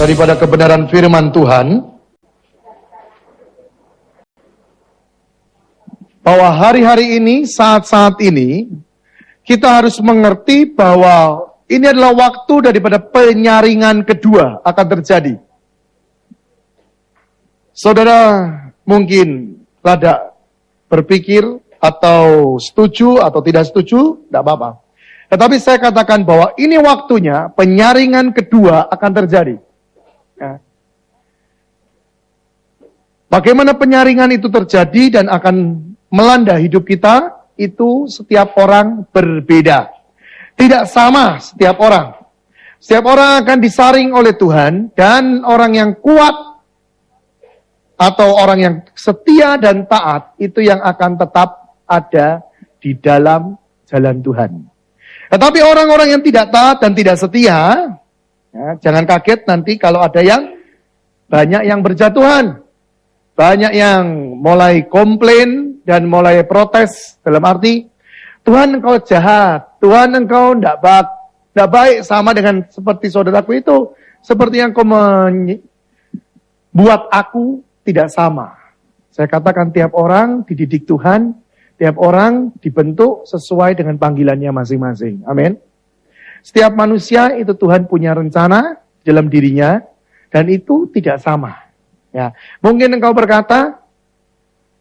daripada kebenaran firman Tuhan, bahwa hari-hari ini, saat-saat ini, kita harus mengerti bahwa ini adalah waktu daripada penyaringan kedua akan terjadi. Saudara mungkin rada berpikir atau setuju atau tidak setuju, tidak apa-apa. Tetapi saya katakan bahwa ini waktunya penyaringan kedua akan terjadi. Ya. Bagaimana penyaringan itu terjadi dan akan melanda hidup kita, itu setiap orang berbeda. Tidak sama setiap orang. Setiap orang akan disaring oleh Tuhan, dan orang yang kuat atau orang yang setia dan taat, itu yang akan tetap ada di dalam jalan Tuhan. Tetapi orang-orang yang tidak taat dan tidak setia, ya, jangan kaget nanti kalau ada yang banyak yang berjatuhan. Banyak yang mulai komplain dan mulai protes, dalam arti, Tuhan engkau jahat, Tuhan engkau tidak baik sama dengan seperti saudaraku itu. Seperti yang kau buat aku tidak sama. Saya katakan tiap orang dididik Tuhan, tiap orang dibentuk sesuai dengan panggilannya masing-masing. Amin. Setiap manusia itu Tuhan punya rencana dalam dirinya, dan itu tidak sama. Ya, mungkin engkau berkata,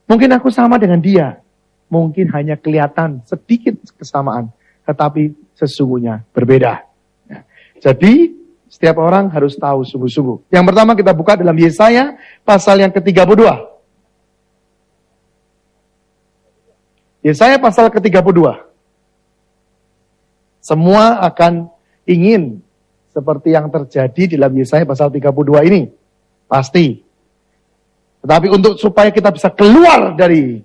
mungkin aku sama dengan dia. Mungkin hanya kelihatan sedikit kesamaan, tetapi sesungguhnya berbeda. Ya. Jadi, setiap orang harus tahu sungguh-sungguh. Yang pertama kita buka dalam Yesaya, pasal yang ke-32. Yesaya pasal ke-32. Semua akan ingin seperti yang terjadi dalam Yesaya pasal 32 ini. Pasti. Tetapi untuk supaya kita bisa keluar dari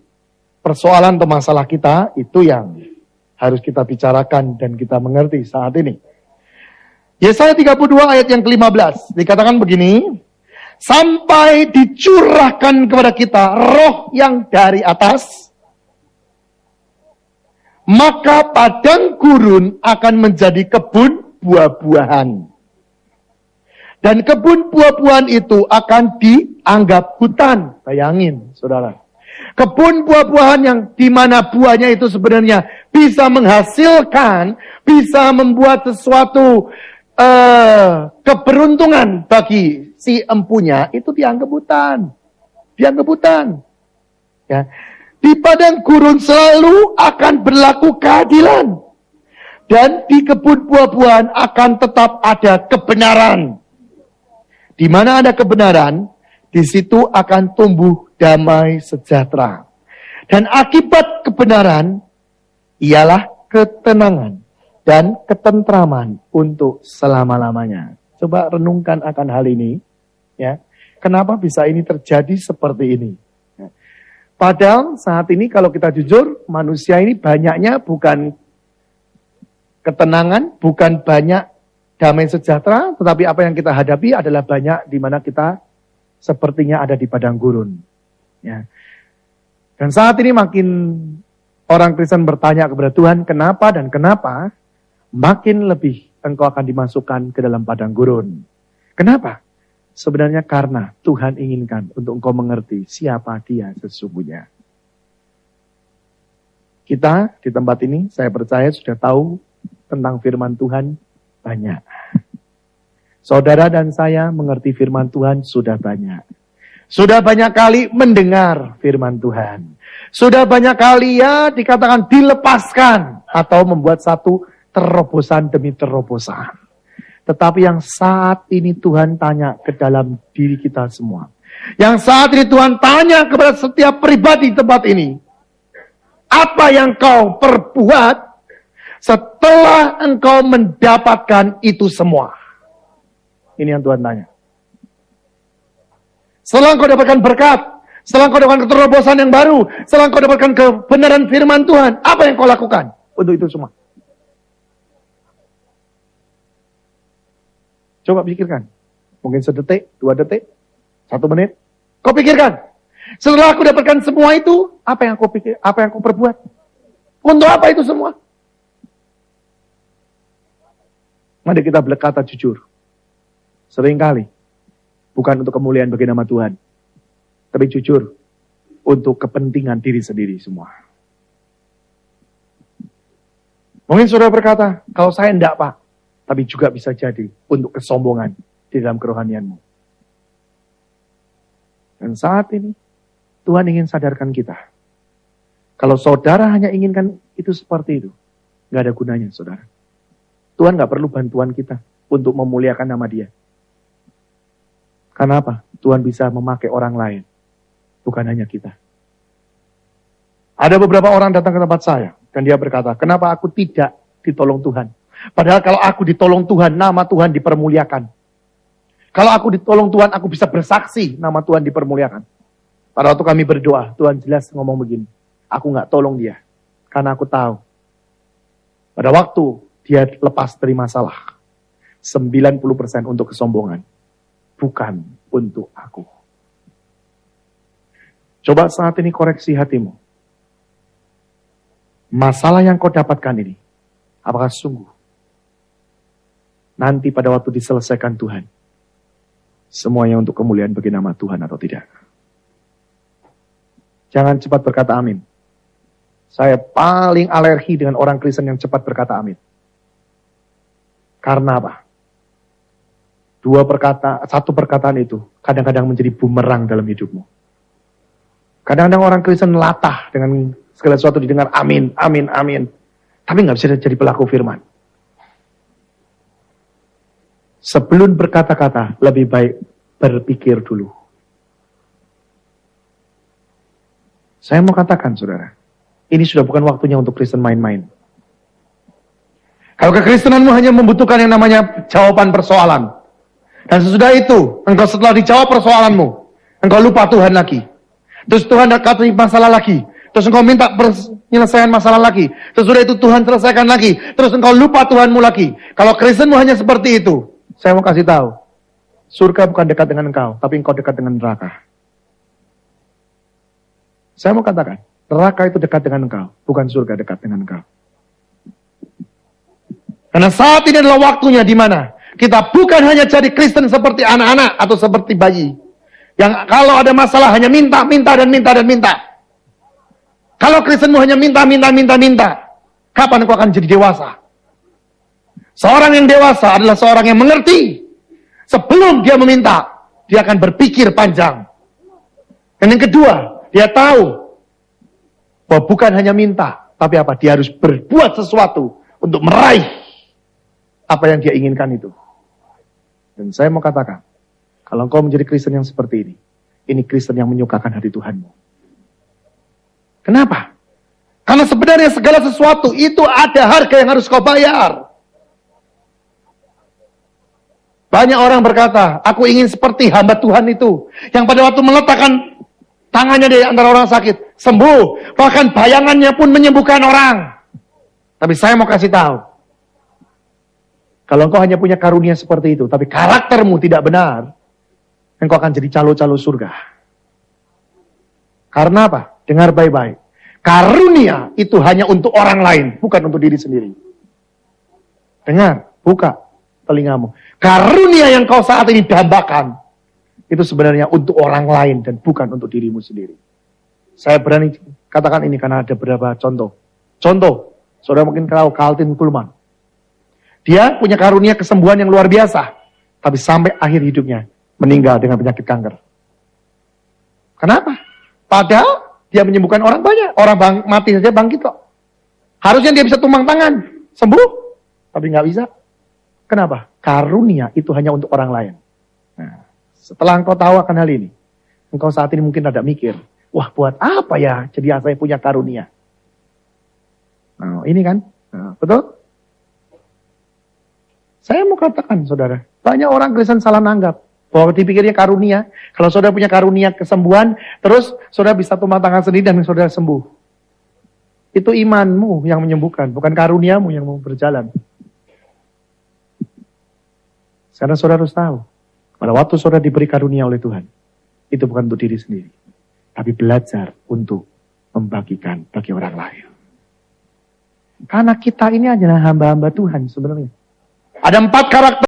persoalan atau masalah kita, itu yang harus kita bicarakan dan kita mengerti saat ini. Yesaya 32 ayat yang ke-15, dikatakan begini, sampai dicurahkan kepada kita roh yang dari atas, maka padang gurun akan menjadi kebun buah-buahan. Dan kebun buah-buahan itu akan dianggap hutan. Bayangin, saudara. Kebun buah-buahan yang dimana buahnya itu sebenarnya bisa menghasilkan, bisa membuat sesuatu keberuntungan bagi si empunya, itu dianggap hutan. Dianggap hutan. Ya. Di padang gurun selalu akan berlaku keadilan. Dan di kebun buah-buahan akan tetap ada kebenaran. Di mana ada kebenaran, di situ akan tumbuh damai sejahtera. Dan akibat kebenaran ialah ketenangan dan ketentraman untuk selama-lamanya. Coba renungkan akan hal ini, ya. Kenapa bisa ini terjadi seperti ini? Padahal saat ini kalau kita jujur, manusia ini banyaknya bukan ketenangan, bukan banyak damai sejahtera, tetapi apa yang kita hadapi adalah banyak di mana kita sepertinya ada di padang gurun. Ya. Dan saat ini makin orang Kristen bertanya kepada Tuhan, kenapa dan kenapa, makin lebih engkau akan dimasukkan ke dalam padang gurun. Kenapa? Sebenarnya karena Tuhan inginkan untuk engkau mengerti siapa dia sesungguhnya. Kita di tempat ini, saya percaya sudah tahu tentang firman Tuhan banyak. Saudara dan saya mengerti firman Tuhan sudah banyak. Sudah banyak kali mendengar firman Tuhan. Sudah banyak kali ya dikatakan dilepaskan atau membuat satu terobosan demi terobosan. Tetapi yang saat ini Tuhan tanya ke dalam diri kita semua. Yang saat ini Tuhan tanya kepada setiap pribadi di tempat ini. Apa yang kau perbuat setelah engkau mendapatkan itu semua? Ini yang Tuhan tanya. Setelah engkau dapatkan berkat, setelah engkau dapatkan keterobosan yang baru, setelah engkau dapatkan kebenaran firman Tuhan, apa yang kau lakukan untuk itu semua? Coba pikirkan. Mungkin sedetik, 2 detik, 1 menit. Kau pikirkan. Setelah aku dapatkan semua itu, apa yang kau pikir, apa yang kau perbuat? Untuk apa itu semua? Mari kita berkata jujur. Seringkali bukan untuk kemuliaan bagi nama Tuhan. Tapi jujur, untuk kepentingan diri sendiri semua. Mungkin saudara berkata, kalau saya enggak Pak, tapi juga bisa jadi untuk kesombongan di dalam kerohanianmu. Dan saat ini, Tuhan ingin sadarkan kita. Kalau saudara hanya inginkan itu seperti itu, nggak ada gunanya saudara. Tuhan nggak perlu bantuan kita untuk memuliakan nama Dia. Karena apa? Tuhan bisa memakai orang lain, bukan hanya kita. Ada beberapa orang datang ke tempat saya, dan dia berkata, kenapa aku tidak ditolong Tuhan? Padahal kalau aku ditolong Tuhan, nama Tuhan dipermuliakan. Kalau aku ditolong Tuhan, aku bisa bersaksi, nama Tuhan dipermuliakan. Pada waktu kami berdoa, Tuhan jelas ngomong begini, aku nggak tolong dia, karena aku tahu. Pada waktu dia lepas dari masalah, 90% untuk kesombongan, bukan untuk aku. Coba saat ini koreksi hatimu. Masalah yang kau dapatkan ini, apakah sungguh nanti pada waktu diselesaikan Tuhan, semuanya untuk kemuliaan bagi nama Tuhan atau tidak? Jangan cepat berkata amin. Saya paling alergi dengan orang Kristen yang cepat berkata amin. Karena apa? Satu perkataan itu kadang-kadang menjadi bumerang dalam hidupmu. Kadang-kadang orang Kristen latah dengan segala sesuatu didengar amin, amin, amin. Tapi nggak bisa jadi pelaku firman. Sebelum berkata-kata, lebih baik berpikir dulu. Saya mau katakan, saudara, ini sudah bukan waktunya untuk Kristen main-main. Kalau kekristenanmu hanya membutuhkan yang namanya jawaban persoalan. Dan sesudah itu, engkau setelah dijawab persoalanmu, engkau lupa Tuhan lagi. Terus Tuhan kasih masalah lagi. Terus engkau minta penyelesaian masalah lagi. Sesudah itu Tuhan selesaikan lagi. Terus engkau lupa Tuhanmu lagi. Kalau Kristenmu hanya seperti itu, saya mau kasih tahu. Surga bukan dekat dengan engkau, tapi engkau dekat dengan neraka. Saya mau katakan, neraka itu dekat dengan engkau, bukan surga dekat dengan engkau. Karena saat ini adalah waktunya di mana kita bukan hanya jadi Kristen seperti anak-anak atau seperti bayi. Yang kalau ada masalah hanya minta, minta, dan minta, dan minta. Kalau Kristenmu hanya minta, minta, minta, minta. Kapan engkau akan jadi dewasa? Seorang yang dewasa adalah seorang yang mengerti. Sebelum dia meminta, dia akan berpikir panjang. Dan yang kedua, dia tahu bahwa bukan hanya minta, tapi apa? Dia harus berbuat sesuatu untuk meraih apa yang dia inginkan itu. Dan saya mau katakan, kalau engkau menjadi Kristen yang seperti ini Kristen yang menyukakan hati Tuhanmu. Kenapa? Karena sebenarnya segala sesuatu itu ada harga yang harus kau bayar. Banyak orang berkata, aku ingin seperti hamba Tuhan itu, yang pada waktu meletakkan tangannya di antara orang sakit, sembuh. Bahkan bayangannya pun menyembuhkan orang. Tapi saya mau kasih tahu, kalau engkau hanya punya karunia seperti itu, tapi karaktermu tidak benar, engkau akan jadi calo-calo surga. Karena apa? Dengar baik-baik. Karunia itu hanya untuk orang lain, bukan untuk diri sendiri. Dengar, buka telingamu. Karunia yang kau saat ini dambakan, itu sebenarnya untuk orang lain dan bukan untuk dirimu sendiri. Saya berani katakan ini karena ada beberapa contoh. Contoh, saudara mungkin tahu Carlton Kuhlman. Dia punya karunia kesembuhan yang luar biasa, tapi sampai akhir hidupnya meninggal dengan penyakit kanker. Kenapa? Padahal dia menyembuhkan orang banyak. Orang mati saja bangkit kok. Harusnya dia bisa tumpang tangan, sembuh, tapi nggak bisa. Kenapa? Karunia itu hanya untuk orang lain. Nah, setelah engkau tahu akan hal ini, engkau saat ini mungkin ada mikir, wah buat apa ya jadi saya punya karunia? Nah, ini kan, betul? Saya mau katakan, saudara, banyak orang Kristen salah nanggap bahwa dipikirnya karunia. Kalau saudara punya karunia kesembuhan, terus saudara bisa tumpang tangan sendiri dan saudara sembuh. Itu imanmu yang menyembuhkan, bukan karuniamu yang mau berjalan. Karena saudara harus tahu, pada waktu saudara diberi karunia oleh Tuhan, itu bukan untuk diri sendiri, tapi belajar untuk membagikan bagi orang lain. Karena kita ini adalah hamba-hamba Tuhan sebenarnya. Ada 4 karakter